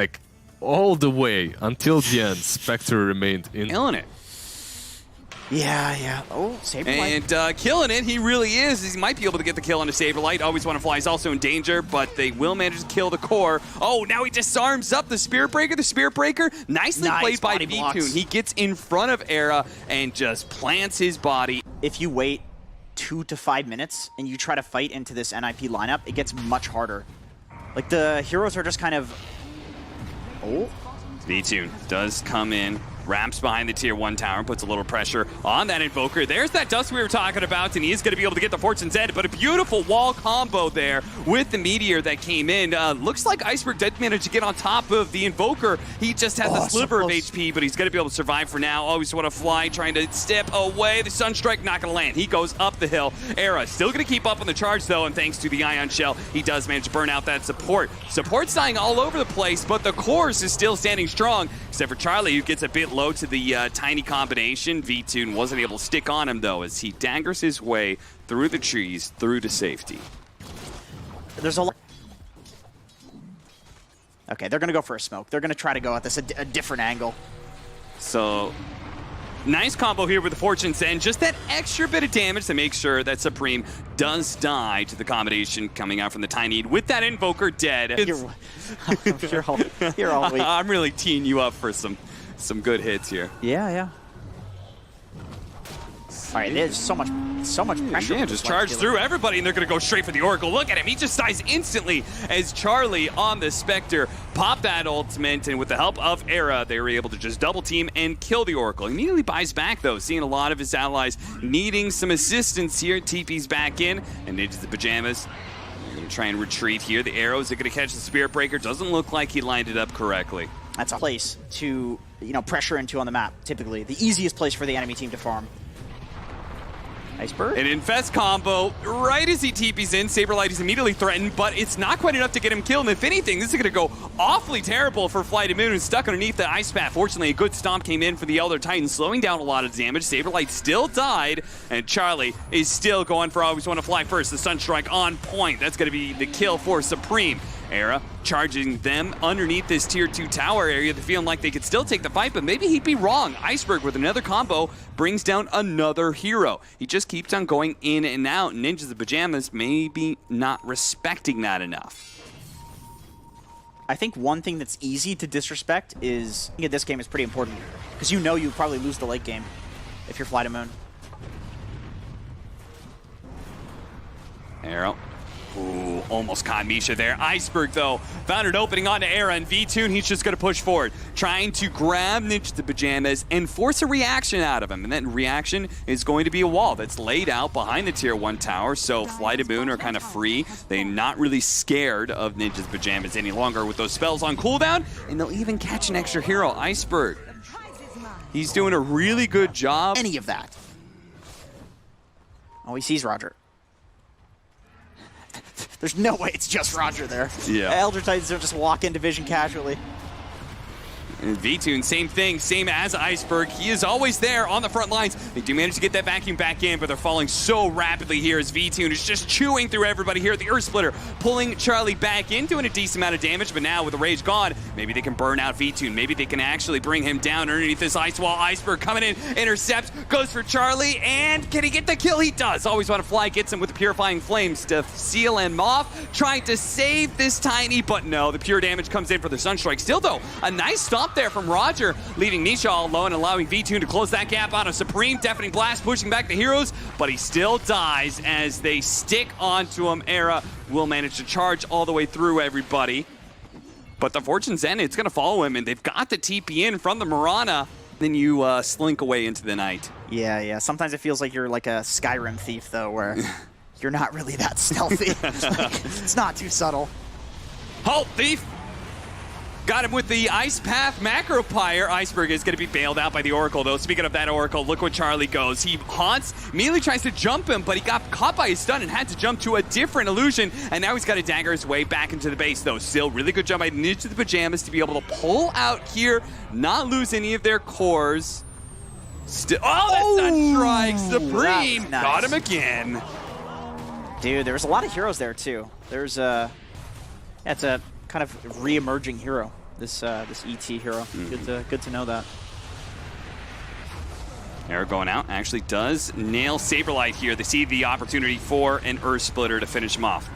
like all the way until the end, Spectre remained in. Killing it. Yeah. Oh, Saberlight. And killing it, he really is. He might be able to get the kill on a Saberlight. Always Want to Fly is also in danger, but they will manage to kill the core. Oh, now he disarms up the Spirit Breaker. The Spirit Breaker, nicely played by VIrtus. He gets in front of Era and just plants his body. If you wait 2 to 5 minutes and you try to fight into this NIP lineup, it gets much harder. Like, the heroes are just kind of... Oh. VIrtus does come in, wraps behind the tier 1 tower, puts a little pressure on that Invoker. There's that dust we were talking about, and he is going to be able to get the Fortune's End, but a beautiful wall combo there with the Meteor that came in. Looks like Iceberg did manage to get on top of the Invoker. He just has a sliver of HP, but he's going to be able to survive for now. Always Want to Fly, trying to step away. The Sunstrike not going to land. He goes up the hill. Era still going to keep up on the charge, though, and thanks to the Ion Shell, he does manage to burn out that support. Support's dying all over the place, but the Chorus is still standing strong, except for Charlie, who gets a bit low to the tiny combination. VIrtus wasn't able to stick on him, though, as he daggers his way through the trees, through to safety. There's a lot. Okay, they're going to go for a smoke. They're going to try to go at this a different angle. So, nice combo here with the Fortune's End. Just that extra bit of damage to make sure that Supreme does die to the combination coming out from the Tiny with that Invoker dead. You're all weak. I'm really teeing you up for some good hits here. Yeah. All right, there's so much pressure. Yeah, just charge through everybody, and they're going to go straight for the Oracle. Look at him. He just dies instantly as Charlie on the Spectre popped that ultimate, and with the help of Era, they were able to just double team and kill the Oracle. He immediately buys back, though, seeing a lot of his allies needing some assistance here. TP's back in, and Ninjas the Pajamas. They're going to try and retreat here. The arrows are going to catch the Spirit Breaker. Doesn't look like he lined it up correctly. That's a place to, pressure into on the map, typically. The easiest place for the enemy team to farm. Iceberg? An Infest combo, right as he TP's in, Saberlight is immediately threatened, but it's not quite enough to get him killed. And if anything, this is going to go awfully terrible for FlyToMoon, who's stuck underneath the Ice Path. Fortunately, a good stomp came in for the Elder Titan, slowing down a lot of damage. Saberlight still died, and Charlie is still going for Always Want to Fly first. The Sunstrike on point. That's going to be the kill for Supreme. Era charging them underneath this tier 2 tower area. They're feeling like they could still take the fight, but maybe he'd be wrong. Iceberg with another combo brings down another hero. He just keeps on going in and out. Ninjas the Pajamas maybe not respecting that enough. I think one thing that's easy to disrespect is, I think this game is pretty important, because you probably lose the late game if you're FlyToMoon. Arrow. Ooh, almost caught Misha there. Iceberg, though, found an opening onto Era, and VIrtus, he's just going to push forward, trying to grab Ninja the Pajamas and force a reaction out of him. And that reaction is going to be a wall that's laid out behind the tier 1 tower, so FlyToMoon are kind of free. They're not really scared of Ninja the Pajamas any longer with those spells on cooldown, and they'll even catch an extra hero, Iceberg. He's doing a really good job. Any of that. Oh, he sees Roger. There's no way it's just Roger there. Yeah. Elder Titans don't just walk into vision casually. And VIrtus, same thing, same as Iceberg. He is always there on the front lines. They do manage to get that vacuum back in, but they're falling so rapidly here as VIrtus is just chewing through everybody here. The Earth Splitter pulling Charlie back in, doing a decent amount of damage, but now with the Rage gone, maybe they can burn out VIrtus. Maybe they can actually bring him down underneath this ice wall. Iceberg coming in, intercepts, goes for Charlie, and can he get the kill? He does. Always Want to Fly, gets him with the Purifying Flames to seal him off, trying to save this Tiny, but no, the pure damage comes in for the Sunstrike. Still, though, a nice stop there from Roger, leaving Misha all alone, allowing VIrtus to close that gap on a Supreme. Deafening Blast pushing back the heroes, but he still dies as they stick onto him. Era will manage to charge all the way through everybody. But the Fortune's End, it's going to follow him, and they've got the TP in from the Mirana. Then you slink away into the night. Yeah. Sometimes it feels like you're like a Skyrim thief, though, where you're not really that stealthy. It's not too subtle. Halt, thief! Got him with the Ice Path Macro Pyre. Iceberg is going to be bailed out by the Oracle, though. Speaking of that Oracle, look where Charlie goes. He haunts, immediately tries to jump him, but he got caught by his stun and had to jump to a different illusion, and now he's got to dagger his way back into the base, though. Still, really good job by Ninja the Pajamas to be able to pull out here, not lose any of their cores. Still, oh, that Sunstrike! Supreme! Nice. Got him again. Dude, there was a lot of heroes there, too. There's a... That's a kind of re-emerging hero. this ET hero. Good to know that. Arrow going out, actually does nail Saberlight here. They see the opportunity for an Earth Splitter to finish him off.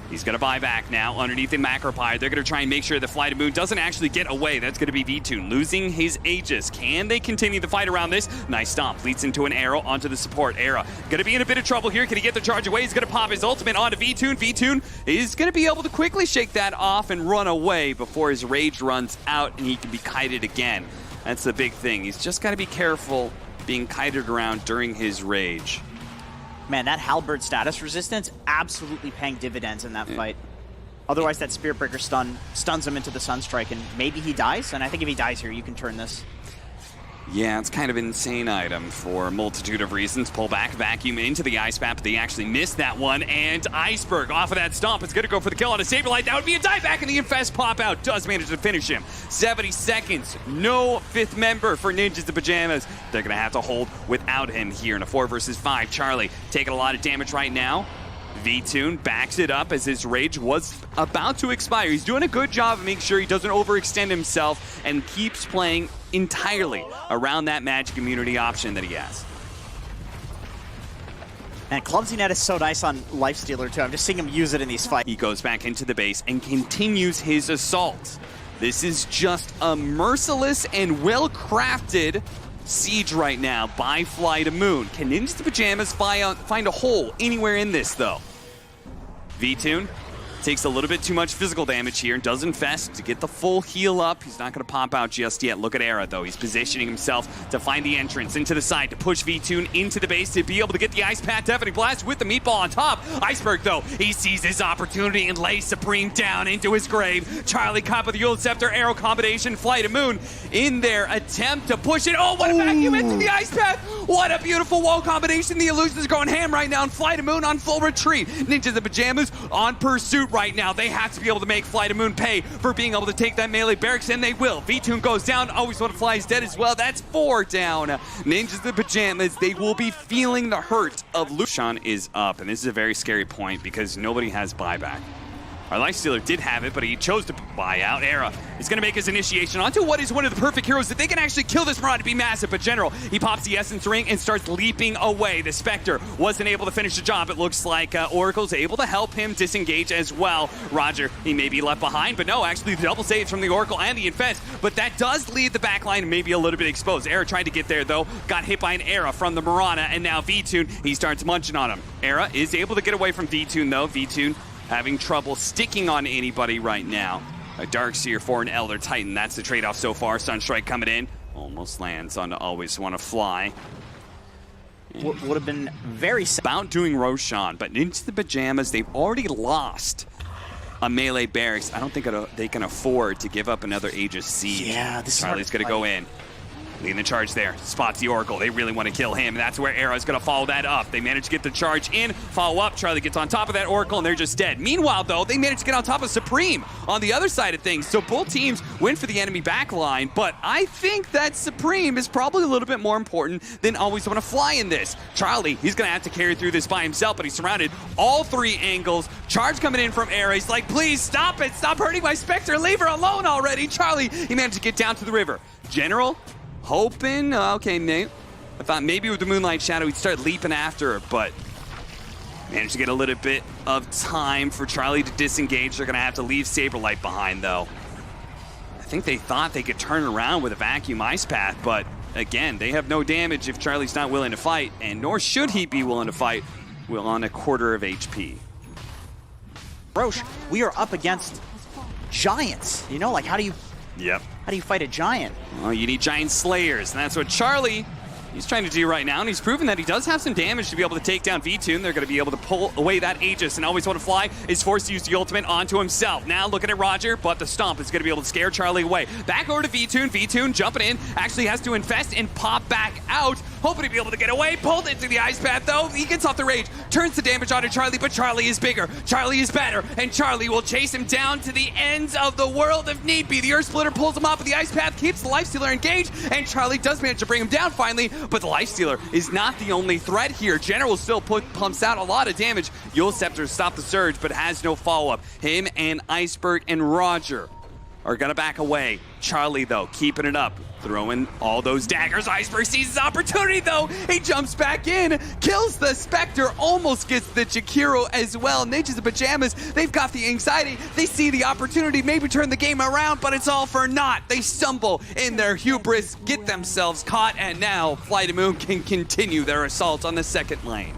He's going to buy back now underneath the Macropie. They're going to try and make sure that FlyToMoon doesn't actually get away. That's going to be VIrtus losing his Aegis. Can they continue the fight around this? Nice stomp. Leads into an Arrow onto the support. Era going to be in a bit of trouble here. Can he get the charge away? He's going to pop his ultimate onto VIrtus. VIrtus is going to be able to quickly shake that off and run away before his rage runs out and he can be kited again. That's the big thing. He's just got to be careful being kited around during his rage. Man, that halberd status resistance absolutely paying dividends in that fight. Otherwise, that Spirit Breaker stuns him into the Sunstrike, and maybe he dies. And I think if he dies here, you can turn this. Yeah, it's kind of an insane item for a multitude of reasons. Pull back, vacuum into the Ice Bat, but they actually missed that one. And Iceberg off of that stomp is going to go for the kill on a Saberlight. That would be a dive back, and the Infest pop out does manage to finish him. 70 seconds, no fifth member for Ninjas in Pajamas. They're going to have to hold without him here in a 4 versus 5. Charlie taking a lot of damage right now. VIrtus backs it up as his rage was about to expire. He's doing a good job of making sure he doesn't overextend himself and keeps playing entirely around that magic immunity option that he has. And Clumsy Net is so nice on Lifestealer too. I'm just seeing him use it in these fights. He goes back into the base and continues his assault. This is just a merciless and well-crafted siege right now by FlyToMoon. Can Ninjas in Pajamas find a hole anywhere in this, though? VIrtus takes a little bit too much physical damage here and does Infest to get the full heal up. He's not going to pop out just yet. Look at Era, though. He's positioning himself to find the entrance into the side to push VIrtus into the base to be able to get the Ice Pat Deafening Blast with the meatball on top. Iceberg, though, he sees his opportunity and lays Supreme down into his grave. Charlie caught with the Yule Scepter Arrow combination. FlyToMoon in their attempt to push it. Oh, what a vacuum into the Ice Path. What a beautiful wall combination. The illusions are going ham right now, and FlyToMoon on full retreat. Ninjas in Pajamas on pursuit right now. They have to be able to make FlyToMoon pay for being able to take that melee barracks, and they will. VIrtus goes down. Always Want to Fly is dead as well. That's 4 down. Ninjas in Pajamas, they will be feeling the hurt of Lucian is up, and this is a very scary point because nobody has buyback. Our Lifestealer did have it, but he chose to buy out. Era is going to make his initiation onto what is one of the perfect heroes that they can actually kill this Marauder to be massive. But General, he pops the Essence Ring and starts leaping away. The Spectre wasn't able to finish the job. It looks like Oracle's able to help him disengage as well. Roger, he may be left behind, but no, actually the double saves from the Oracle and the Infest. But that does leave the backline maybe a little bit exposed. Era tried to get there, though. Got hit by an Era from the Mirana, and now VIrtus, he starts munching on him. Era is able to get away from VIrtus, though. VIrtus having trouble sticking on anybody right now. A Darkseer for an Elder Titan. That's the trade-off so far. Sunstrike coming in. Almost lands on Always Want to Fly. Would have been very about doing Roshan, but Ninjas in Pajamas, they've already lost a melee barracks. I don't think they can afford to give up another Aegis Siege. Yeah, this Charlie's going to go in. Leading the charge there. Spots the Oracle. They really want to kill him. And that's where Era's going to follow that up. They manage to get the charge in. Follow up. Charlie gets on top of that Oracle, and they're just dead. Meanwhile, though, they manage to get on top of Supreme on the other side of things. So both teams win for the enemy backline. But I think that Supreme is probably a little bit more important than Always Want to Fly in this. Charlie, he's going to have to carry through this by himself, but he's surrounded all 3 angles. Charge coming in from Era. He's like, please stop it. Stop hurting my Spectre. Leave her alone already. Charlie, he managed to get down to the river. General, hoping, okay, Nate. I thought maybe with the Moonlight Shadow he'd start leaping after her, but managed to get a little bit of time for Charlie to disengage. They're going to have to leave Saberlight behind, though. I think they thought they could turn around with a Vacuum Ice Path, but again, they have no damage if Charlie's not willing to fight, and nor should he be willing to fight on a quarter of HP. Roche, we are up against giants. You know, like how do you fight a giant? Well, you need giant slayers, and that's what Charlie, he's trying to do right now, and he's proven that he does have some damage to be able to take down VIrtus. They're going to be able to pull away that Aegis, and Always Want to Fly is forced to use the ultimate onto himself. Now looking at Roger, but the Stomp is going to be able to scare Charlie away. Back over to VIrtus. VIrtus jumping in, actually has to infest and pop back out, hoping to be able to get away. Pulled into the Ice Path, though. He gets off the rage, turns the damage onto Charlie, but Charlie is bigger, Charlie is better, and Charlie will chase him down to the ends of the world if need be. The Earth Splitter pulls him off of the Ice Path, keeps the Lifestealer engaged, and Charlie does manage to bring him down finally, but the Lifestealer is not the only threat here. General still pumps out a lot of damage. Yule Scepter stopped the surge, but has no follow-up. Him and Iceberg and Roger are gonna back away. Charlie, though, keeping it up, throwing all those daggers. Iceberg sees his opportunity, though. He jumps back in, kills the Spectre, almost gets the Jakiro as well. Ninjas in Pajamas, they've got the anxiety. They see the opportunity, maybe turn the game around, but it's all for naught. They stumble in their hubris, get themselves caught, and now FlyToMoon can continue their assault on the second lane.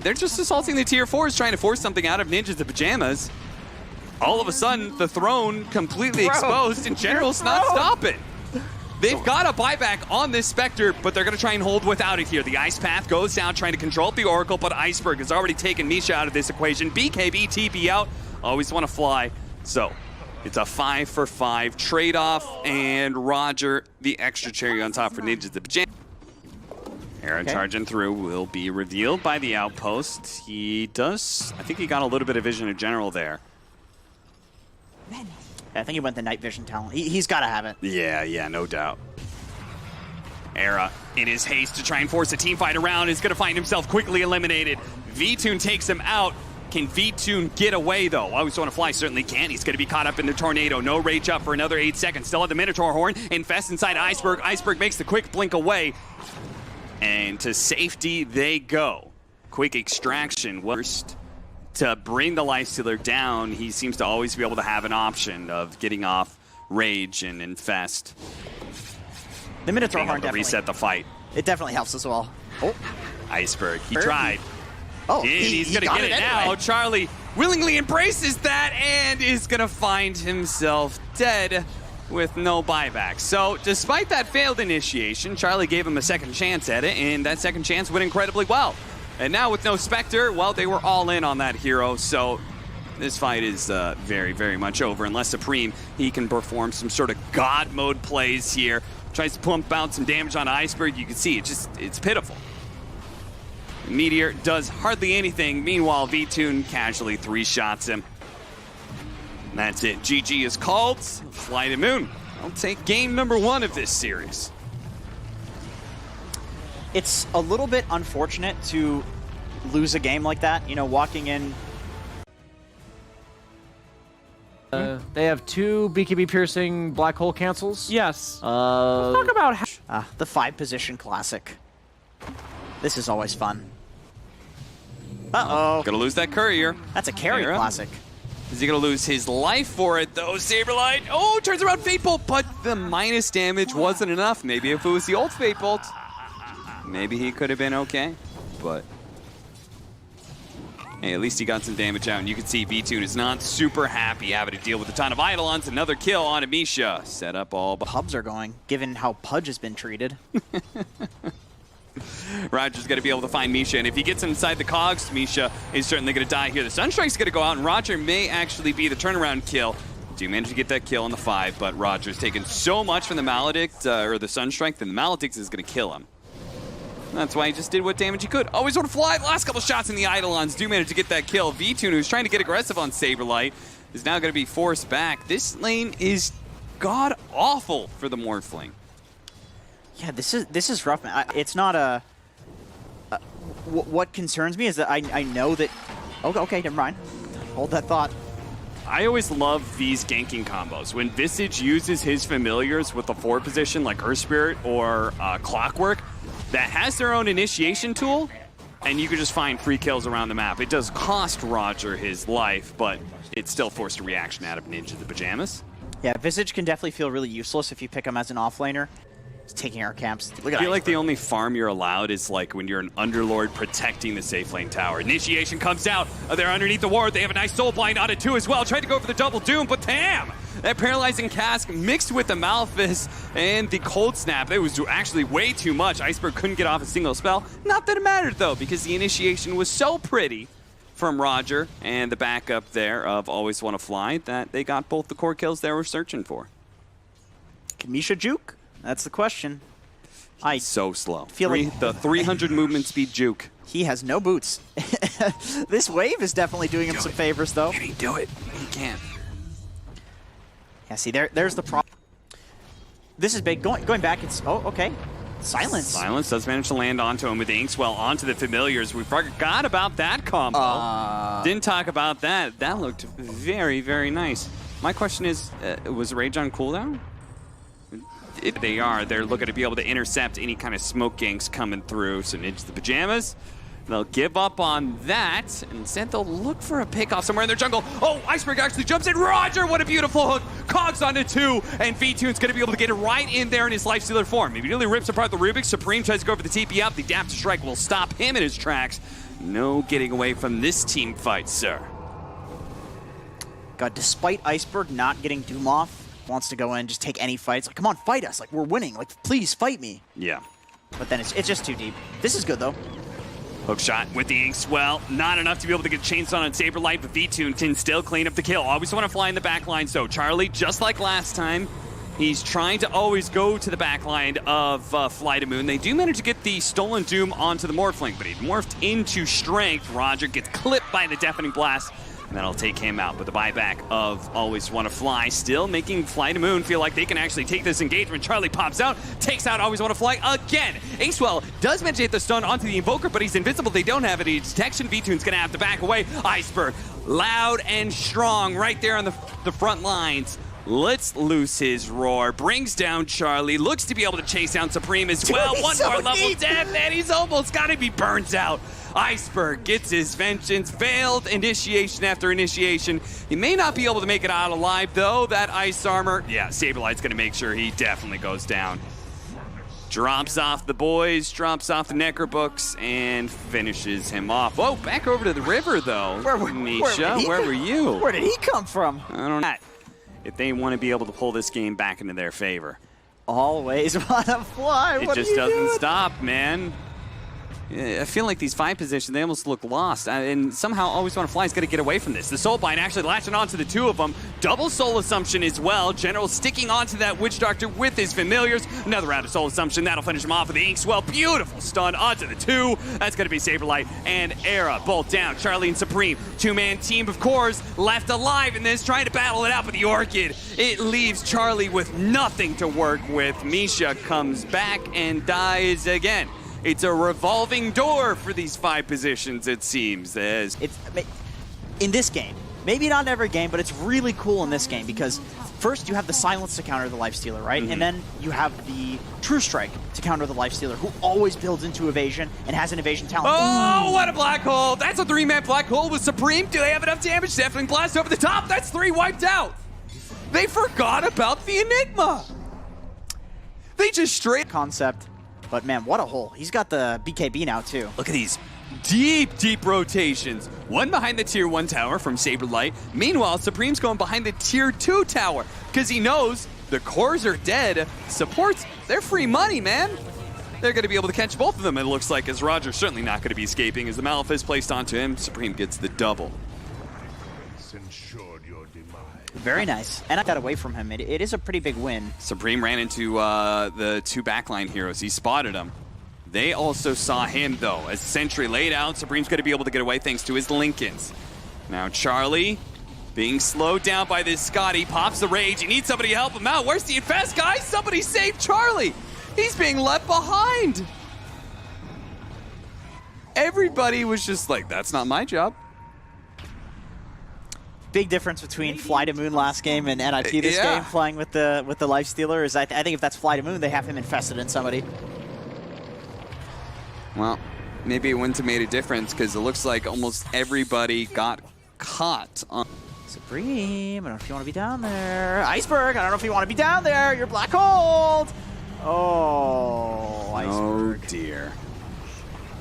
They're just assaulting the tier 4s, trying to force something out of Ninjas in Pajamas. All of a sudden, the throne completely exposed, and General's not stopping. They've got a buyback on this Spectre, but they're going to try and hold without it here. The Ice Path goes down, trying to control the Oracle, but Iceberg has already taken Misha out of this equation. BKB, TP out, always want to fly. So, it's a 5-for-5 trade-off, and Roger, the extra cherry on top for Ninjas the Pajamas. Aaron charging through will be revealed by the outpost. He does, I think he got a little bit of vision of General there. I think he went the night vision talent. He's got to have it. Yeah, no doubt. Era, in his haste to try and force a team fight around, is going to find himself quickly eliminated. VIrtus takes him out. Can VIrtus get away, though? Always want to fly, certainly can. He's going to be caught up in the tornado. No rage up for another 8 seconds. Still at the Minotaur Horn. Infest inside Iceberg. Iceberg makes the quick blink away. And to safety they go. Quick extraction. Worst. To bring the Lifestealer down, he seems to always be able to have an option of getting off Rage and Infest. The Minotaur Horn definitely reset the fight. It definitely helps as well. Oh, Iceberg, he tried. Oh, and he's going to get it now. Anyway. Charlie willingly embraces that and is going to find himself dead with no buyback. So despite that failed initiation, Charlie gave him a second chance at it, and that second chance went incredibly well. And now with no Spectre, well, they were all in on that hero, so this fight is very, very much over. Unless Supreme, he can perform some sort of God mode plays here. Tries to pump out some damage on Iceberg. You can see it's pitiful. Meteor does hardly anything. Meanwhile, VIrtus casually 3-shots him. And that's it. GG is called. FlyToMoon, I'll take game number 1 of this series. It's a little bit unfortunate to lose a game like that, you know, walking in. They have 2 BKB piercing black hole cancels. Yes. Let's talk about The 5-position classic. This is always fun. Uh-oh. Gonna lose that courier. That's a carry classic. Is he gonna lose his life for it, though? Saberlight, oh, turns around Fate Bolt, but the minus damage wasn't enough. Maybe if it was the old Fate Bolt, maybe he could have been okay, but hey, at least he got some damage out, and you can see VIrtus is not super happy having to deal with a ton of Eidolons. Another kill on Misha. Set up all... Hubs are going, given how Pudge has been treated. Roger's going to be able to find Misha, and if he gets inside the cogs, Misha is certainly going to die here. The Sunstrike's going to go out, and Roger may actually be the turnaround kill. Do manage to get that kill on the 5, but Roger's taken so much from the Maledict, or the Sunstrike, that the Maledict is going to kill him. That's why he just did what damage he could. Always want to fly. Last couple shots in the Eidolons do manage to get that kill. VIrtus, who's trying to get aggressive on Saberlight, is now going to be forced back. This lane is god-awful for the Morphling. Yeah, this is rough, man. It's not a... what concerns me is that I know that... Okay, never mind. Hold that thought. I always love these ganking combos. When Visage uses his familiars with the 4 position, like Earth Spirit or Clockwork, that has their own initiation tool, and you can just find free kills around the map. It does cost Roger his life, but it still forced a reaction out of Ninja the Pajamas. Yeah, Visage can definitely feel really useless if you pick him as an offlaner. He's taking our camps. Look at I feel like the only farm you're allowed is like when you're an Underlord protecting the safe lane tower. Initiation comes out. They're underneath the ward. They have a nice soul blind on it too as well. Tried to go for the double doom, but damn! That paralyzing cask mixed with the Malefice and the cold snap. It was actually way too much. Iceberg couldn't get off a single spell. Not that it mattered though, because the initiation was so pretty from Roger and the backup there of Always Want to Fly that they got both the core kills they were searching for. Can Misha juke? That's the question. He's so slow. Feel like the 300 movement speed juke. He has no boots. This wave is definitely doing him some favors, though. Can he do it? He can't. Yeah, see, there's the problem. This is big. Going back, it's... Oh, okay. Silence. Silence does manage to land onto him with the Inkswell onto the Familiars. We forgot about that combo. Didn't talk about that. That looked very, very nice. My question is, was Rage on cooldown? If they are, they're looking to be able to intercept any kind of smoke ganks coming through. So Ninja the Pajamas, they'll give up on that. And instead, they'll look for a pickoff somewhere in their jungle. Oh, Iceberg actually jumps in. Roger, what a beautiful hook. Cogs onto 2, and VTune's going to be able to get it right in there in his Lifestealer form. He immediately rips apart the Rubik. Supreme tries to go for the TP up. The Adaptive Strike will stop him in his tracks. No getting away from this team fight, sir. God, despite Iceberg not getting Doom off, wants to go in, just take any fight. It's like, come on, fight us. Like, we're winning. Like, please fight me. Yeah. But then it's just too deep. This is good, though. Hook shot with the Inkswell. Not enough to be able to get chainsaw on Saberlight, but VTune can still clean up the kill. Always want to fly in the back line. So Charlie, just like last time, he's trying to always go to the back line of FlyToMoon. They do manage to get the Stolen Doom onto the Morphling, but he morphed into Strength. Roger gets clipped by the Deafening Blast, and that'll take him out. But the buyback of Always Want to Fly still making FlyToMoon feel like they can actually take this engagement. Charlie pops out, takes out Always Want to Fly again. Inkswell does manage to hit the stun onto the Invoker, but he's invincible. They don't have any detection. VTune's going to have to back away. Iceberg, loud and strong right there on the front lines. Lets loose his roar, brings down Charlie, looks to be able to chase down Supreme as well. One more level death, and he's almost got to be burnt out. Iceberg gets his vengeance, failed initiation after initiation. He may not be able to make it out alive, though. That ice armor, yeah, Saberlight's going to make sure he definitely goes down. Drops off the boys, drops off the Necrobooks, and finishes him off. Whoa, back over to the river, though. Misha, where were you? Where did he come from? I don't know. If they want to be able to pull this game back into their favor. Always want to fly. It just doesn't stop, man. I feel like these 5 positions, they almost look lost. And somehow Always Want to Fly is going to get away from this. The Soulbind actually latching onto the 2 of them. Double Soul Assumption as well. General sticking onto that Witch Doctor with his familiars. Another round of Soul Assumption. That'll finish him off with the Inkswell. Beautiful stun onto the 2. That's going to be Saberlight and Era both down. Charlie and Supreme. 2-man team, of course, left alive in this, trying to battle it out with the Orchid. It leaves Charlie with nothing to work with. Misha comes back and dies again. It's a revolving door for these 5 positions, it seems. It's in this game, maybe not in every game, but it's really cool in this game because first you have the Silence to counter the Lifestealer, right? And then you have the True Strike to counter the Lifestealer, who always builds into evasion and has an evasion talent. Oh, what a black hole! That's a 3-man black hole with Supreme. Do they have enough damage? Deafening Blast over the top. That's 3 wiped out. They forgot about the Enigma. They just straight concept. But man, what a hole. He's got the BKB now too. Look at these deep rotations. One behind the tier 1 tower from Saberlight. Meanwhile, Supreme's going behind the tier 2 tower because he knows the cores are dead. Supports, they're free money, man. They're going to be able to catch both of them, it looks like, as Roger's certainly not going to be escaping as the Malefice placed onto him. Supreme gets the double. Very nice. And I got away from him. It is a pretty big win. Supreme ran into the 2 backline heroes. He spotted them. They also saw him, though. As Sentry laid out, Supreme's going to be able to get away thanks to his Lincolns. Now Charlie, being slowed down by this Scotty, pops the rage. He needs somebody to help him out. Where's the Infest, guys? Somebody save Charlie. He's being left behind. Everybody was just like, that's not my job. Big difference between FlyToMoon last game and NIP this game, flying with the Lifestealer, is I think if that's FlyToMoon, they have him infested in somebody. Well, maybe it wouldn't have made a difference because it looks like almost everybody got caught on. Supreme, I don't know if you want to be down there. Iceberg, I don't know if you want to be down there. You're black hold. Oh, Iceberg. Oh dear.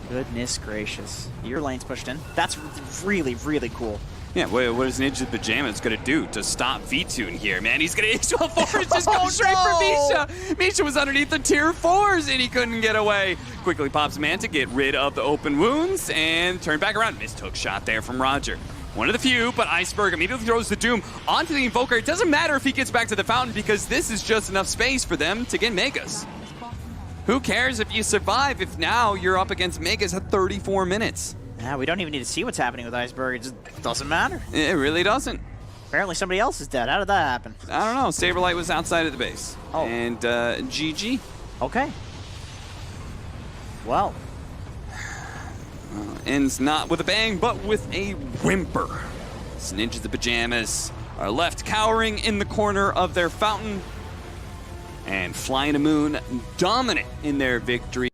Goodness gracious. Your lane's pushed in. That's really, really cool. Yeah, what is Ninja Pajamas going to do to stop VTune here, man? He's going to H12 forward, just going straight for Misha. Misha was underneath the tier 4s and he couldn't get away. Quickly pops man to get rid of the open wounds and turn back around. Missed hook shot there from Roger. One of the few, but Iceberg immediately throws the Doom onto the Invoker. It doesn't matter if he gets back to the fountain because this is just enough space for them to get Megas. Who cares if you survive if now you're up against Megas at 34 minutes? Yeah, we don't even need to see what's happening with Iceberg. It just doesn't matter. It really doesn't. Apparently somebody else is dead. How did that happen? I don't know. Saberlight was outside of the base. Oh. And GG. Okay. Well. Ends not with a bang, but with a whimper. It's Ninja the Pajamas are left cowering in the corner of their fountain. And FlyToMoon dominant in their victory.